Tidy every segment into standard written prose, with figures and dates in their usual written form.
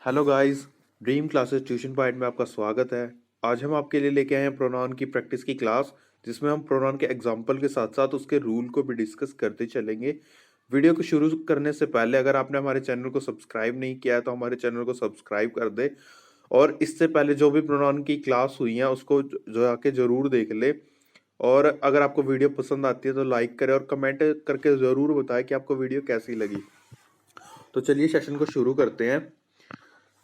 Hello guys, dream classes tuition point में आपका स्वागत है। आज हम आपके लिए लेके आए हैं प्रोनाउन की प्रैक्टिस की क्लास, जिसमें हम प्रोनाउन के एग्जाम्पल के साथ साथ उसके रूल को भी डिस्कस करते चलेंगे। वीडियो को शुरू करने से पहले अगर आपने हमारे चैनल को सब्सक्राइब नहीं किया है तो हमारे चैनल को सब्सक्राइब कर दे, और इससे पहले जो भी प्रोनाउन की क्लास हुई है उसको जो आके जरूर देख ले। और अगर आपको वीडियो पसंद आती है तो लाइक करें और कमेंट करके जरूर बताएं कि आपको वीडियो कैसी लगी। तो चलिए सेशन को शुरू करते हैं।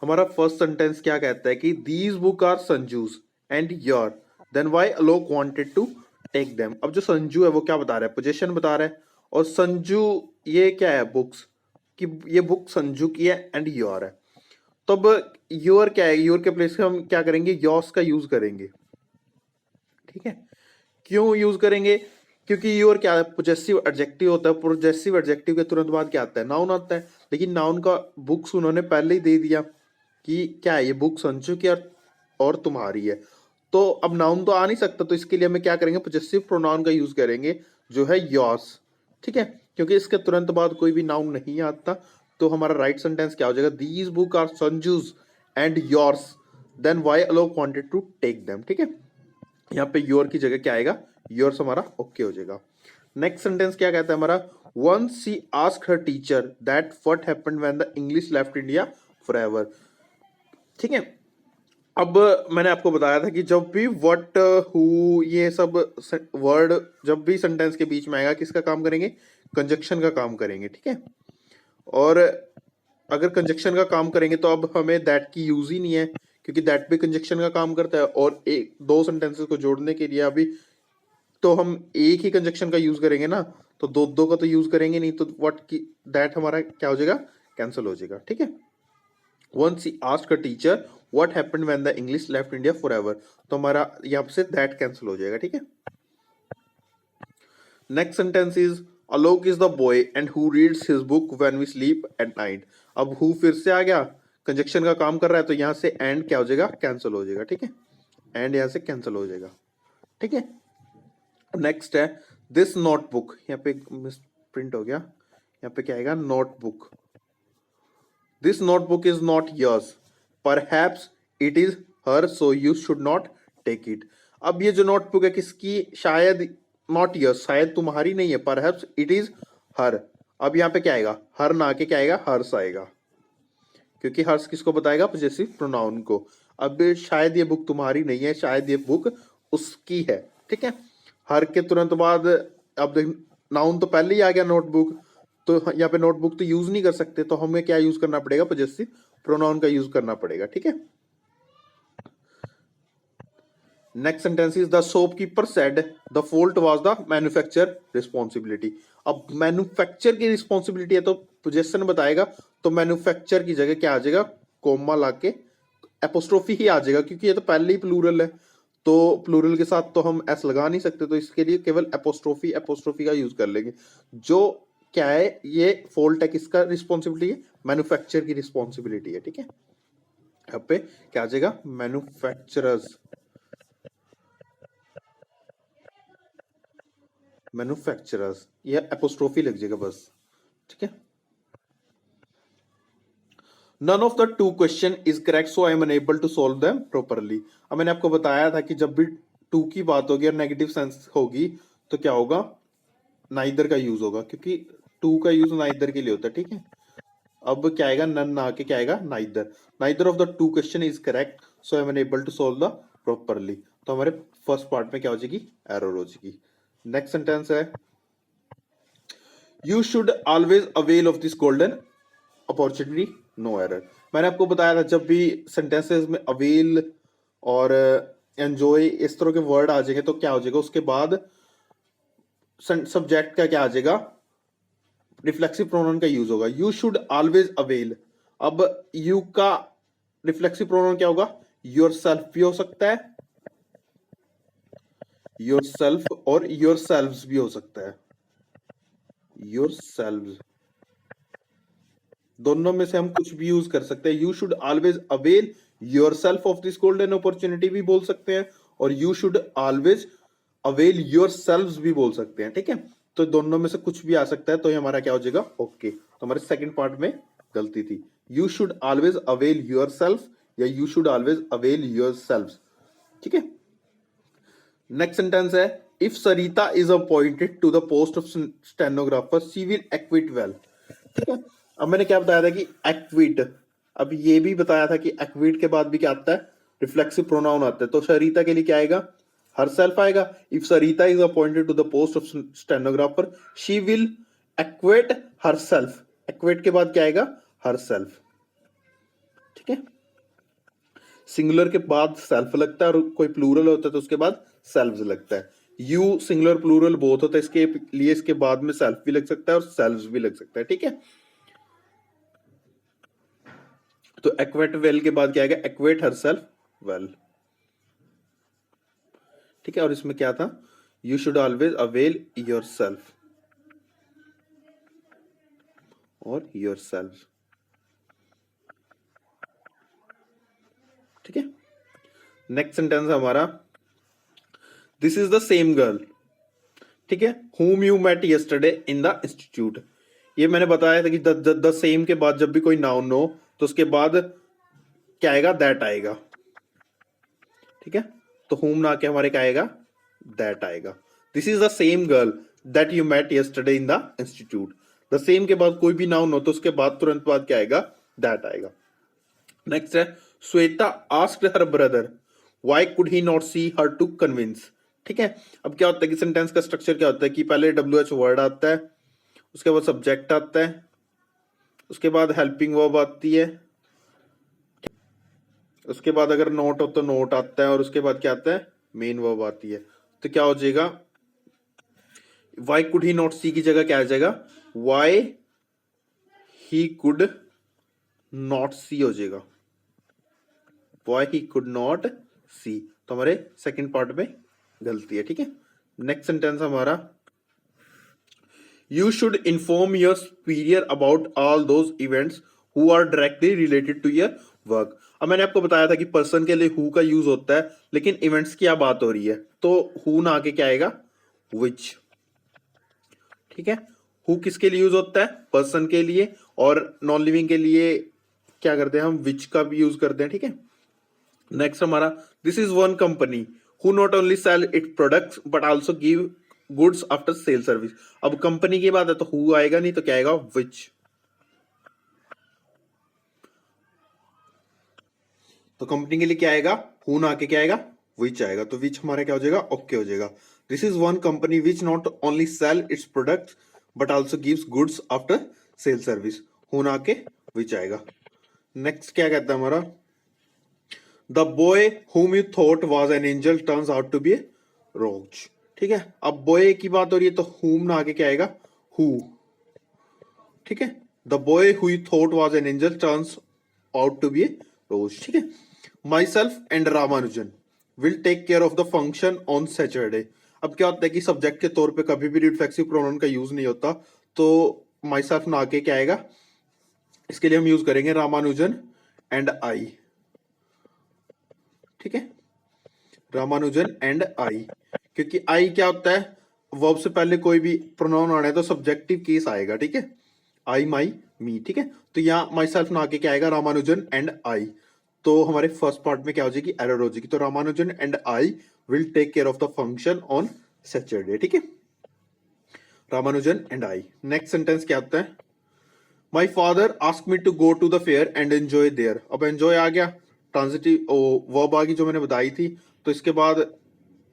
हमारा फर्स्ट सेंटेंस क्या कहता है कि these book are Sanju's and your, then why Alok wanted to take them. अब जो संजू है वो क्या बता रहा है, पोजीशन बता रहा है, और संजू ये क्या है, बुक्स कि ये बुक संजू की है एंड योर है। तो अब योर क्या है, योर के प्लेस पे हम क्या करेंगे, योर्स का यूज करेंगे। ठीक है, क्यों यूज करेंगे, क्योंकि योर क्या है, पोजेसिव एडजेक्टिव होता है। पोजेसिव एडजेक्टिव के तुरंत बाद क्या आता है, नाउन आता है। लेकिन नाउन का बुक्स उन्होंने पहले ही दे दिया कि क्या है, ये बुक संजू की और तुम्हारी है। तो अब नाउन तो आ नहीं सकता, तो इसके लिए हमें क्या करेंगे, पोजेसिव प्रोनाउन का यूज करेंगे जो है योर्स। ठीक है, क्योंकि इसके तुरंत बाद कोई भी नाउन नहीं आता। तो हमारा राइट सेंटेंस क्या हो जाएगा, these book are Sanju's and yours, then why Alok wanted to take them. ठीक है, यहाँ पे योर की जगह क्या आएगा, योर्स हमारा ओके हो जाएगा। नेक्स्ट सेंटेंस क्या कहता है हमारा, once she asked her teacher that what happened when the English left India forever. ठीक है, अब मैंने आपको बताया था कि जब भी व्हाट हु ये सब वर्ड जब भी सेंटेंस के बीच में आएगा, किसका काम करेंगे, कंजक्शन का काम करेंगे। ठीक है, और अगर कंजक्शन का काम करेंगे तो अब हमें दैट की यूज ही नहीं है, क्योंकि दैट भी कंजक्शन का काम करता है। और एक दो सेंटेंसेस को जोड़ने के लिए अभी तो हम एक ही कंजक्शन का यूज करेंगे ना, तो दो दो का तो यूज करेंगे नहीं, तो व्हाट की दैट हमारा क्या हो जाएगा, कैंसिल हो जाएगा। ठीक है, once he asked a teacher what happened when the English left India forever, तो हमारा यहाँ से दैट कैंसिल हो जाएगा। ठीक है, next sentence is Alok is the boy and who reads his book when we sleep at night. अब who फिर से आ गया, कंजक्शन का काम कर रहा है, तो यहाँ से एंड क्या हो जाएगा, कैंसिल हो जाएगा। ठीक है, एंड यहाँ से कैंसिल हो जाएगा। ठीक है, नेक्स्ट है दिस नोटबुक, यहाँ पे मिस प्रिंट हो गया, यहाँ पे क्या आएगा, notebook. This notebook is not yours, perhaps it is her, so you should not take it. अब ये जो नोटबुक है किसकी, शायद नॉट योर्स, शायद तुम्हारी नहीं है, परहैप्स इट इज हर। अब यहाँ पे क्या आएगा, हर ना के क्या आएगा, हर्स आएगा, क्योंकि हर्स किसको बताएगा, पॉजेसिव प्रोनाउन को। अब शायद ये बुक तुम्हारी नहीं है, शायद ये बुक उसकी है। ठीक है, हर के तुरंत बाद अब नाउन तो पहले ही आ गया, नोटबुक, तो यहाँ पे नोटबुक तो यूज नहीं कर सकते, तो हमें क्या यूज करना पड़ेगा, पॉजेसिव प्रोनाउन का यूज करना पड़ेगा। ठीक है, next sentence is the shopkeeper said the fault was the manufacture responsibility. अब मैन्युफैक्चर की रिस्पॉन्सिबिलिटी है तो पोजेशन बताएगा, तो मैन्युफैक्चर की जगह क्या आ जाएगा, कोमा लाके एपोस्ट्रोफी ही आ जाएगा, क्योंकि ये तो पहले ही प्लूरल है, तो प्लूरल के साथ तो हम एस लगा नहीं सकते, तो इसके लिए केवल एपोस्ट्रोफी एपोस्ट्रोफी का यूज कर लेंगे। जो क्या है, ये फॉल्ट है किसका रिस्पॉन्सिबिलिटी है, मैन्युफैक्चर की रिस्पॉन्सिबिलिटी है। ठीक है, यहाँ पे क्या आ जाएगा, मैन्युफैक्चरर्स, मैन्युफैक्चरर्स, ये एपोस्ट्रोफी लग जाएगा बस। ठीक है, none of the two question is correct, so I am unable to solve them properly. अब मैंने आपको बताया था कि जब भी टू की बात होगी और नेगेटिव सेंस होगी तो क्या होगा, नाइदर का यूज होगा, क्योंकि टू का यूज नाइदर के लिए होता है। ठीक है, अब क्या आएगा, नन ना के क्या आएगा, neither. Neither of the two question is correct, so I am unable to solve the properly. तो हमारे फर्स्ट पार्ट में क्या हो जाएगी, एरर हो जाएगी। नेक्स्ट सेंटेंस है you should always avail of this golden opportunity, no error. मैंने आपको बताया था जब भी सेंटेंसेस में अवेल और एंजॉय इस तरह के वर्ड आ जाएंगे तो क्या हो जाएगा, उसके बाद सब्जेक्ट का क्या आ जाएगा, रिफ्लेक्सिव प्रोनाउन का यूज होगा, यू शुड ऑलवेज अवेल। अब यू का रिफ्लेक्सिव प्रोनाउन क्या होगा, योर सेल्फ भी हो सकता है, योर सेल्फ और योर सेल्व्स भी हो सकता है, योर सेल्व्स, दोनों में से हम कुछ भी यूज कर सकते हैं। You should always avail your self of this golden opportunity भी बोल सकते हैं, और you should always avail your selves भी बोल सकते हैं। ठीक है, तो दोनों में से कुछ भी आ सकता है, तो ये हमारा क्या हो जाएगा, ओके। तो हमारे सेकंड पार्ट में गलती थी, you should always avail yourself या you should always avail yourself. ठीक है। नेक्स्ट सेंटेंस है if Sarita is appointed to the post of stenographer she will acquit well. ठीक है। अब मैंने क्या बताया था कि एक्विट, अब ये भी बताया था कि एक्विट के बाद भी क्या आता है, रिफ्लेक्सिव प्रोनाउन आता है। तो सरिता के लिए क्या आएगा, हरसेल्फ आएगा। If Sarita is appointed to the post of stenographer she will acquit herself. Acquit के बाद क्या आएगा, हरसेल्फ। ठीक है। सिंगुलर के बाद सेल्फ लगता है और कोई प्लूरल होता है तो उसके बाद सेल्व्स लगता है। यू सिंगुलर प्लूरल बोथ होता है, इसके लिए इसके बाद में सेल्फ भी लग सकता है और सेल्व्स भी लग सकता है। ठीक है। तो एक्वेट वेल के बाद क्या आएगा, एक्वेट हरसेल्फ वेल। ठीक है। और इसमें क्या था, you should always avail your self और योर सेल्फ। ठीक है। नेक्स्ट सेंटेंस हमारा this is the same girl. ठीक है। whom you met yesterday in the institute। ये मैंने बताया था कि द सेम के बाद जब भी कोई नाउन हो तो उसके बाद क्या आएगा, दैट आएगा। ठीक है। तो whom ना के हमारे क्या आएगा, दैट आएगा। This is the same girl that you met yesterday in the institute। The same के बाद कोई भी नाउन हो तो उसके बाद तुरंत बाद क्या आएगा, दैट आएगा। नेक्स्ट है Shweta asked her brother why could he not see her to convince. ठीक है। अब क्या होता है कि सेंटेंस का स्ट्रक्चर क्या होता है कि पहले WH वर्ड आता है, उसके बाद सब्जेक्ट आता है, उसके बाद हेल्पिंग वर्ब आती है, उसके बाद अगर नोट हो तो नोट आता है और उसके बाद क्या आता है, मेन वर्ब आती है। तो क्या हो जाएगा, why could he not see की जगह क्या आ जाएगा, why he could not see हो जाएगा, why he could not see. तो हमारे सेकंड पार्ट में गलती है। ठीक है। नेक्स्ट सेंटेंस हमारा you should inform your superior about all those events who are directly related to your work. अब मैंने आपको बताया था कि पर्सन के लिए हु का यूज होता है, लेकिन इवेंट्स की क्या बात हो रही है तो हु ना आके क्या आएगा, विच। ठीक है। हु किसके लिए यूज होता है, पर्सन के लिए, और नॉन लिविंग के लिए क्या करते हैं हम, विच का भी यूज करते हैं। ठीक है। नेक्स्ट हमारा this is one company who not only sell it products but also give goods after sale service. अब कंपनी की बात है तो हु आएगा नहीं तो क्या आएगा, विच। तो कंपनी के लिए क्या आएगा, हु ना आके क्या आएगा, विच आएगा। तो विच हमारा क्या हो जाएगा, ओके हो जाएगा। This is one company which not only sell its products but also gives goods after sale service. Who ना आके विच आएगा। नेक्स्ट क्या कहता है हमारा, the boy whom you thought was an angel turns out to be a roach। ठीक है। अब बॉय की बात हो रही है तो whom ना आगे क्या आएगा, who। ठीक है। The boy who you thought was an angel turns out to be a roach। ठीक है। myself and Ramanujan will take care of the function on Saturday। अब क्या होता है कि सब्जेक्ट के तौर पे कभी भी रिफ्लेक्सिव प्रोनाउन का यूज नहीं होता, तो myself ना आके क्या आएगा, इसके लिए हम यूज करेंगे रामानुजन एंड आई। ठीक है। रामानुजन एंड आई, क्योंकि आई क्या होता है, वर्ब से पहले कोई भी प्रोनाउन आना है तो सब्जेक्टिव केस आएगा। ठीक है। आई, माई, मी। ठीक है। तो यहाँ माई सेल्फ ना आके क्या आएगा, रामानुजन एंड आई। तो हमारे फर्स्ट पार्ट में क्या हो जाएगी, एरर हो जाएगी। तो Ramanujan and I will take care of the function on Saturday. ठीक है। Ramanujan and I. Next sentence क्या आता है, my father ask me to go to the fair and enjoy there. अब एंजॉय आ गया, ट्रांजिटिव वर्ब आ गई जो मैंने बताई थी। तो इसके बाद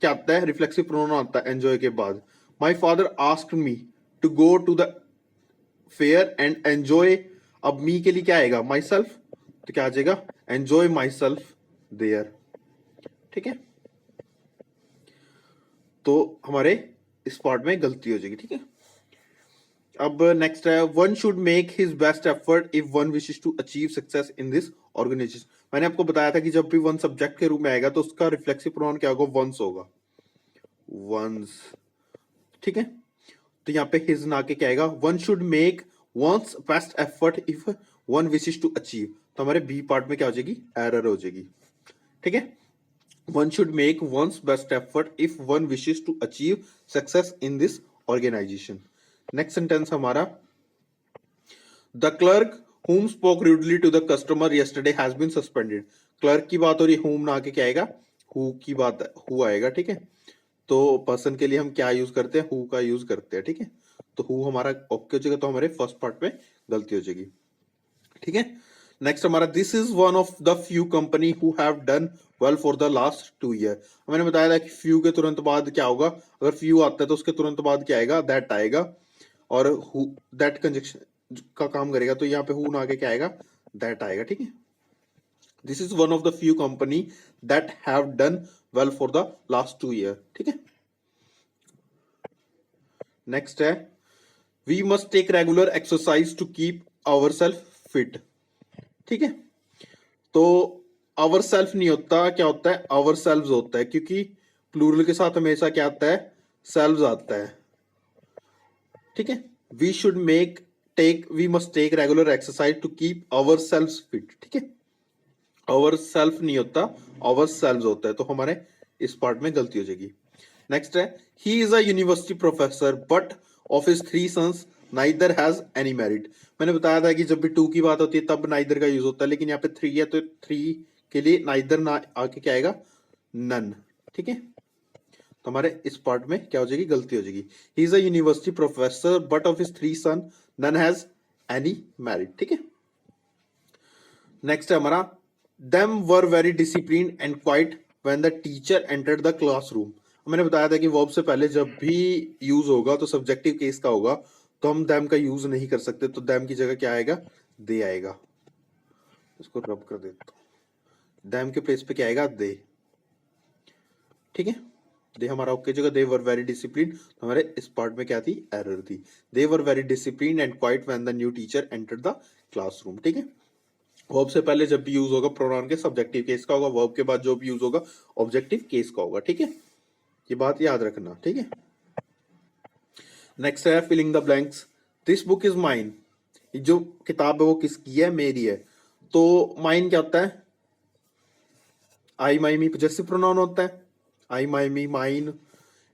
क्या आता है, रिफ्लेक्सिव प्रोनाउन आता है एंजॉय के बाद। My father asked me to go to the fair and enjoy. अब मी के लिए क्या आएगा, माई सेल्फ। तो क्या आ जाएगा, एंजॉय माई सेल्फ देयर। ठीक है। तो हमारे इस पार्ट में गलती हो जाएगी। ठीक है। अब नेक्स्ट है one should make his best effort if one wishes to achieve success in this organisation. मैंने आपको बताया था कि जब भी वन सब्जेक्ट के रूप में आएगा तो उसका रिफ्लेक्सिव प्रोनाउन क्या होगा, वंस होगा, वंस। ठीक है। तो यहाँ पे हिज ना के क्या आएगा, one should make one's best effort if one wishes to achieve. तो हमारे बी पार्ट में क्या हो जाएगी, एरर हो जाएगी। ठीक है। One should make one's best effort if one wishes to achieve success in this organisation. Next sentence हमारा the clerk whom spoke rudely to the customer yesterday has been suspended. Clerk की बात हो रही, whom ना आके क्या आएगा, who की बात, who आएगा, ठीक है। तो पर्सन के लिए हम क्या यूज करते हैं, who का यूज करते हैं, ठीक है। तो who हमारा ओके हो जाएगा, तो हमारे फर्स्ट पार्ट में गलती हो जाएगी, ठीक है। नेक्स्ट हमारा, this is one of the few company who have done well for the last 2 year. मैंने बताया था कि फ्यू के तुरंत बाद क्या होगा, अगर फ्यू आता है तो उसके तुरंत बाद क्या आएगा, दैट आएगा, और दैट कंजक्शन का काम करेगा, तो यहाँ पे हु ना आके क्या आएगा, दैट आएगा, ठीक है। This is one of the few company that have done well for the last 2 year, ठीक है। नेक्स्ट है, we must take regular exercise to keep our self fit, ठीक है। तो आवर सेल्फ नहीं होता, क्या होता है, आवर सेल्व्स होता है, क्योंकि प्लूरल के साथ हमेशा क्या आता है, सेल्व्स आता है, ठीक है। We should make take, we must take regular exercise to keep our selves fit, ठीक है। आवर सेल्फ नहीं होता, आवर सेल्व्स होता है, तो हमारे इस पार्ट में गलती हो जाएगी। नेक्स्ट है, he is a university professor but of his 3 sons neither has any merit. मैंने बताया था कि जब भी 2 की बात होती है तब नाइदर का यूज होता है, लेकिन यहाँ पे 3 है तो 3 के लिए नाइदर ना आके क्या आएगा, नन, ठीक है। तो हमारे इस पार्ट में क्या हो जाएगी, गलती हो जाएगी। He is a university professor but of his 3 son none has any merit, ठीक है। नेक्स्ट है हमारा, them were very discipline and quiet when the teacher entered the classroom. मैंने बताया था कि वर्ब से पहले जब भी यूज होगा तो सब्जेक्टिव केस का होगा, तो हम देम का यूज नहीं कर सकते, तो देम की जगह क्या आएगा, दे आएगा। इसको रब कर देता हूं, देम के प्लेस पे क्या आएगा, दे, ठीक है। दे हमारा ओके जगह, दे वर वेरी डिसिप्लिन, तो हमारे इस पार्ट में क्या थी, एरर थी। They were very discipline and quiet when the new teacher entered the classroom, ठीक है। वर्ब से पहले जब भी यूज होगा प्रोनाउन के सब्जेक्टिव केस का होगा, वर्ब के बाद जो भी यूज होगा ऑब्जेक्टिव केस का होगा, ठीक है। ये बात याद रखना, ठीक है। नेक्स्ट है, filling the blanks. This book is mine, जो किताब है वो किसकी है, मेरी है। तो माइन क्या होता है, I my me possessive pronoun होता है, I my me mine,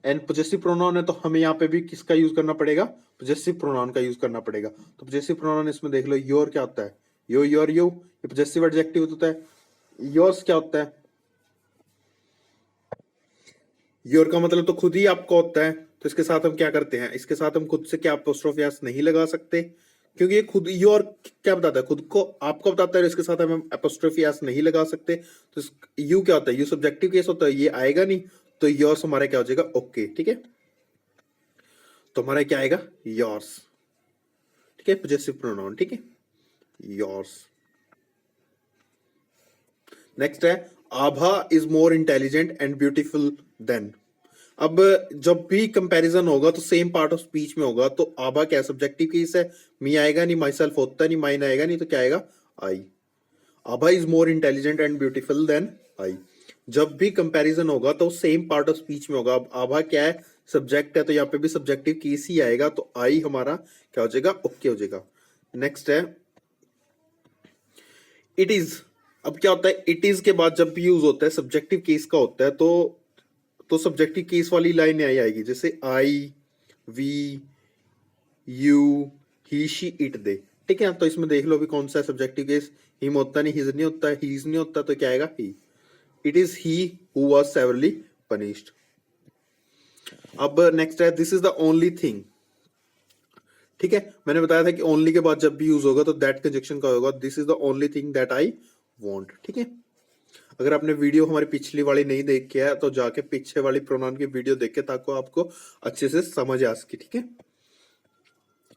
and possessive pronoun है, तो हमें यहाँ पे भी किसका यूज करना पड़ेगा, पजेसिव प्रोनाउन का यूज करना पड़ेगा। तो पजेसिव प्रोनाउन इसमें देख लो, योर क्या होता है, यो योर यू, ये पजेसिव एडजेक्टिव होता है। योर्स क्या होता है, योर का मतलब तो खुद ही आपका होता है, तो इसके साथ हम क्या करते हैं, इसके साथ हम खुद से क्या अपोस्ट्रोफी एस नहीं लगा सकते, क्योंकि ये खुद योर क्या बताता है, खुद को आपको बताता है, इसके साथ हम अपोस्ट्रोफी एस नहीं लगा सकते। तो यू क्या होता है, यू सब्जेक्टिव केस होता है, ये आएगा नहीं, तो योर्स हमारा क्या हो जाएगा, ओके, ठीक है। तो हमारा क्या आएगा, योर्स, ठीक है, पजेसिव प्रोनाउन, ठीक है, योर्स। नेक्स्ट है, Abha is more intelligent and beautiful than. अब जब भी कंपैरिजन होगा तो सेम पार्ट ऑफ स्पीच में होगा, तो आभा क्या सब्जेक्टिव केस है, मी आएगा नहीं, माई सेल्फ होता नहीं, माइन आएगा नहीं, तो क्या आएगा, I. Abha is more intelligent and beautiful than I. जब भी कंपैरिजन होगा तो सेम पार्ट ऑफ स्पीच में होगा। अब आभा क्या है, सब्जेक्ट है, तो यहाँ पे भी सब्जेक्टिव केस ही आएगा, तो आई हमारा क्या हो जाएगा, ओके हो जाएगा। नेक्स्ट है, इट इज। अब क्या होता है, इट इज के बाद जब भी यूज होता है सब्जेक्टिव केस का होता है, तो सब्जेक्टिव केस वाली लाइन आएगी, जैसे I, we, you, he, she, it, they, ठीक है। तो इसमें देख लो अभी कौन सा है सब्जेक्टिव केस, हिम होता नहीं, हिज नहीं होता, हीज नहीं होता, तो क्या आएगा, he. It is he who was severely punished. अब नेक्स्ट है, this is the only thing, ठीक है। मैंने बताया था कि ओनली के बाद जब भी यूज होगा तो दैट कंजक्शन का होगा, this is the only thing that I want, ठीक है। अगर आपने वीडियो हमारी पिछली वाली नहीं देख के है तो जाके पीछे वाली प्रोनाउन की वीडियो देख के, ताकि आपको अच्छे से समझ आ सके, ठीक है।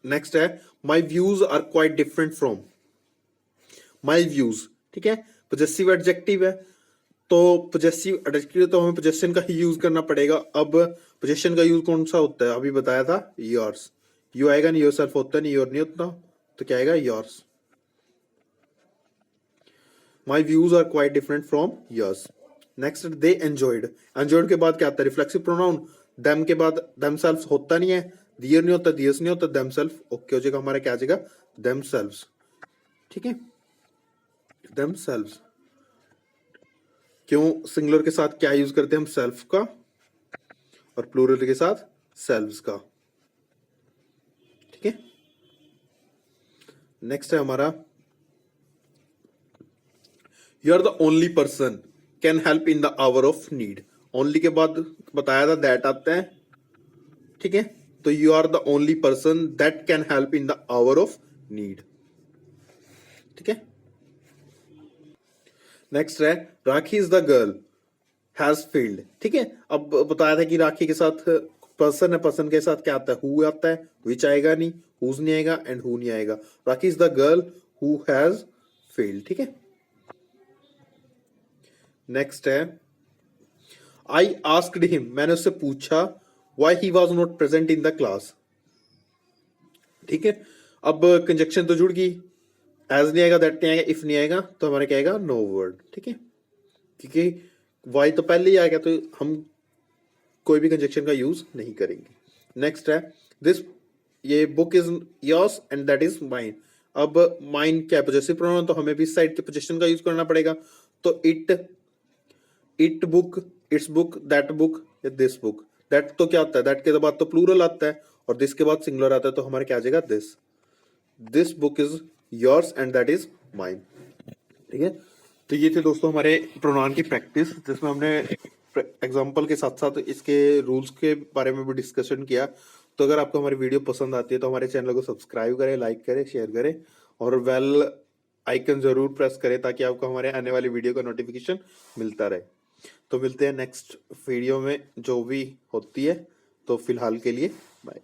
नेक्स्ट है, my views are quite different from, my views, ठीक है। पजेसिव एडजेक्टिव है, तो पजेसिव एडजेक्टिव तो हमें पोजेशन का ही यूज करना पड़ेगा। अब पोजेशन का यूज कौन सा होता है, अभी बताया था, योर्स। यू आएगा नहीं, योर सेल्फ होता नहीं, योर नहीं होता, तो क्या आएगा, yours. My views are quite different from yours. Next, they enjoyed. Enjoyed के बाद क्या आता है, रिफ्लेक्सिव प्रोनाउन। देम के बाद देमसेल्व्स होता नहीं है, दियर नहीं होता, दियर्स नहीं होता, देमसेल्फ ओके हो जाएगा, हमारा क्या आ जाएगा, देमसेल्व्स, ठीक है, देमसेल्व्स। क्यों, सिंगुलर के साथ क्या यूज करते हैं हम, सेल्फ का, और प्लूरल के साथ सेल्व्स का, ठीक है। नेक्स्ट है हमारा, you are the only person can help in the hour of need. Only के बाद बताया था दैट आता है, ठीक है। तो you are the only person that can help in the hour of need, ठीक है। नेक्स्ट है Rakhi is the girl has failed, ठीक है। अब बताया था कि राखी के साथ पर्सन है, पर्सन के साथ क्या आता है, हु आता है, विच आएगा नहीं, हुज नहीं आएगा एंड हु नहीं आएगा। Rakhi is the girl who has failed, ठीक है। नेक्स्ट है आई आस्क्ड हिम, मैंने उससे पूछा why he was not present in the class, ठीक है। अब कंजक्शन तो जुड़ गई, एज नहीं आएगा, दैट नहीं आएगा, इफ नहीं आएगा तो हमारा क्या आएगा, नो वर्ड, ठीक है। क्योंकि वाई तो पहले ही आएगा तो हम कोई भी कंजक्शन का यूज नहीं करेंगे। नेक्स्ट है दिस, ये book is yours and that is mine. अब माइन क्या है, पॉजेसिव प्रोनाउन, तो हमें भी इस साइड के पोजेशन का यूज करना पड़ेगा। तो it book, it's book, that book या दिस बुक। दैट तो क्या आता है, दैट के बाद तो प्लूरल आता है और दिस के बाद सिंगुलर आता है, तो हमारे क्या आ जाएगा, this book is yours and that is mine, ठीक है। तो ये थे दोस्तों हमारे प्रोनाउन की प्रैक्टिस, जिसमें हमने एग्जाम्पल के साथ साथ इसके रूल्स के बारे में भी डिस्कशन किया। तो अगर आपको हमारी वीडियो पसंद आती है तो हमारे चैनल को सब्सक्राइब करें, लाइक करें, शेयर करें और बेल आइकन जरूर प्रेस करें ताकि आपको हमारे आने वाली वीडियो का नोटिफिकेशन मिलता रहे। तो मिलते हैं नेक्स्ट वीडियो में जो भी होती है, तो फिलहाल के लिए बाय।